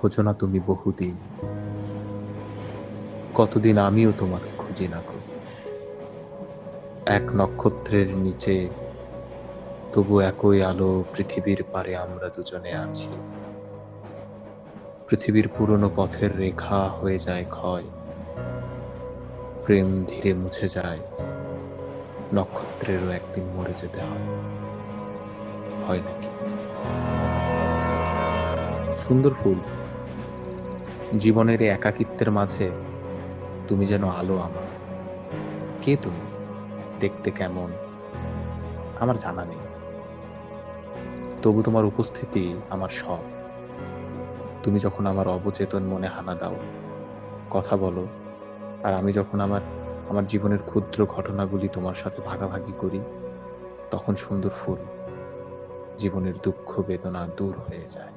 খোঁজো না তুমি বহুদিন, কতদিন আমিও তোমাকে খুঁজি না গো। এক নক্ষত্রের নিচে তবু একই আলো, পৃথিবীর পারে আমরা দুজনে আছি। পৃথিবীর পুরনো পথের রেখা হয়ে যায় ক্ষয়, প্রেম ধীরে মুছে যায়, নক্ষত্রেরও একদিন মরে যেতে হয়। হয় নাকি? সুন্দর ফুল, জীবনের এই একাকিত্বের মাঝে তুমি যেন আলো আমার। কে তুমি? দেখতে কেমন? আমার জানা নেই। তবু তোমার উপস্থিতি আমার সব। তুমি যখন আমার অবচেতন মনে হানা দাও, কথা বলো, আর আমি যখন আমার আমার জীবনের ক্ষুদ্র ঘটনাগুলি তোমার সাথে ভাগাভাগি করি, তখন সুন্দর ফুল, জীবনের দুঃখ বেদনা দূর হয়ে যায়।